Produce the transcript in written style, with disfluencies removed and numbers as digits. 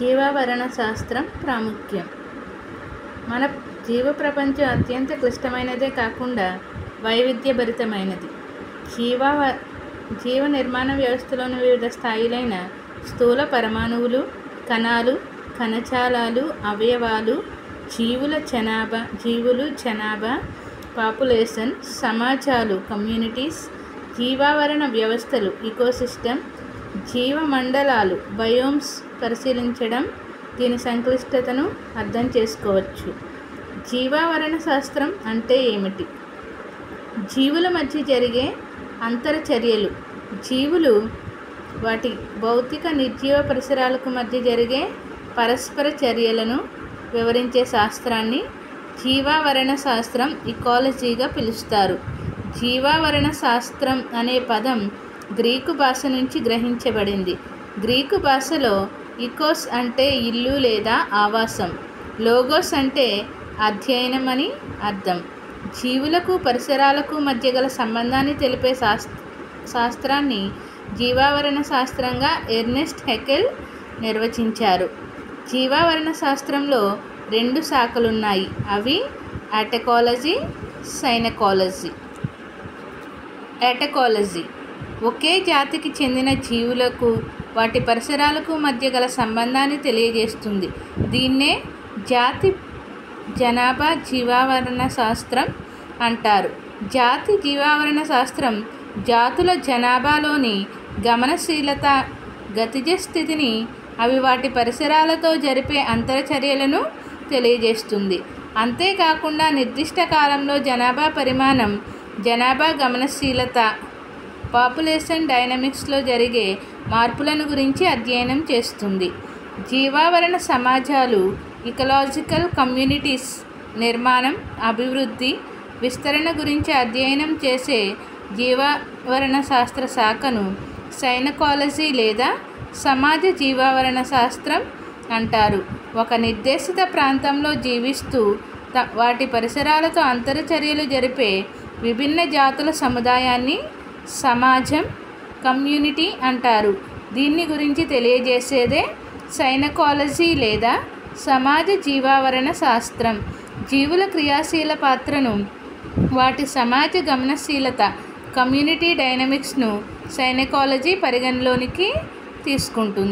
జీవావరణ శాస్త్రం ప్రాముఖ్యం. మన జీవ ప్రపంచం అత్యంత క్లిష్టమైనదే కాకుండా వైవిధ్యభరితమైనది. జీవ నిర్మాణ వ్యవస్థలోని వివిధ స్థాయిలైన స్థూల పరమాణువులు, కణాలు, కణజాలాలు, అవయవాలు, జీవులు జనాభా, పాపులేషన్, సమాజాలు, కమ్యూనిటీస్, జీవావరణ వ్యవస్థలు, ఇకోసిస్టమ్, జీవమండలాలు, బయోమ్స్ పరిశీలించడం దీని సంక్లిష్టతను అర్థం చేసుకోవచ్చు. జీవావరణ శాస్త్రం అంటే ఏమిటి? జీవుల మధ్య జరిగే అంతర చర్యలు. జీవులు వాటి భౌతిక నిర్జీవ పరిసరాలకు మధ్య జరిగే పరస్పర చర్యలను వివరించే శాస్త్రాన్ని జీవావరణ శాస్త్రం, ఇకాలజీగా పిలుస్తారు. జీవావరణ శాస్త్రం అనే పదం గ్రీకు భాష నుంచి గ్రహించబడింది. గ్రీకు భాషలో ఇకోస్ అంటే ఇల్లు లేదా ఆవాసం, లోగోస్ అంటే అధ్యయనం అని అర్థం. జీవులకు పరిసరాలకు మధ్య గల సంబంధాన్ని తెలిపే శాస్త్రాన్ని జీవావరణ శాస్త్రంగా ఎర్నెస్ట్ హెకెల్ నిర్వచించారు. జీవావరణ శాస్త్రంలో 2 శాఖలున్నాయి. అవి అటకాలజీ, సైనకాలజీ. అటకాలజీ ఒకే జాతికి చెందిన జీవులకు వాటి పరిసరాలకు మధ్య గల సంబంధాన్ని తెలియజేస్తుంది. దీన్నే జాతి జనాభా జీవావరణ శాస్త్రం అంటారు. జాతి జీవావరణ శాస్త్రం జాతుల జనాభాలోని గమనశీలత, గతిజ స్థితిని, అవి వాటి పరిసరాలతో జరిపే అంతరచర్యలను తెలియజేస్తుంది. అంతేకాకుండా నిర్దిష్ట కాలంలో జనాభా పరిమాణం, జనాభా గమనశీలత, పాపులేషన్ డైనమిక్స్లో జరిగే మార్పులను గురించి అధ్యయనం చేస్తుంది. జీవావరణ సమాజాలు, ఇకలాజికల్ కమ్యూనిటీస్ నిర్మాణం, అభివృద్ధి, విస్తరణ గురించి అధ్యయనం చేసే జీవావరణ శాస్త్ర శాఖను సైనకాలజీ లేదా సమాజ జీవావరణ శాస్త్రం అంటారు. ఒక నిర్దేశిత ప్రాంతంలో జీవిస్తూ వాటి పరిసరాలతో అంతరచర్యలు జరిపే విభిన్న జాతుల సముదాయాన్ని సమాజం, కమ్యూనిటీ అంటారు. దీన్ని గురించి తెలియజేసేదే సైనకాలజీ లేదా సమాజ జీవావరణ శాస్త్రం. జీవుల క్రియాశీల పాత్రను, వాటి సమాజ గమనశీలత, కమ్యూనిటీ డైనమిక్స్ను సైనకాలజీ పరిగణలోనికి తీసుకుంటుంది.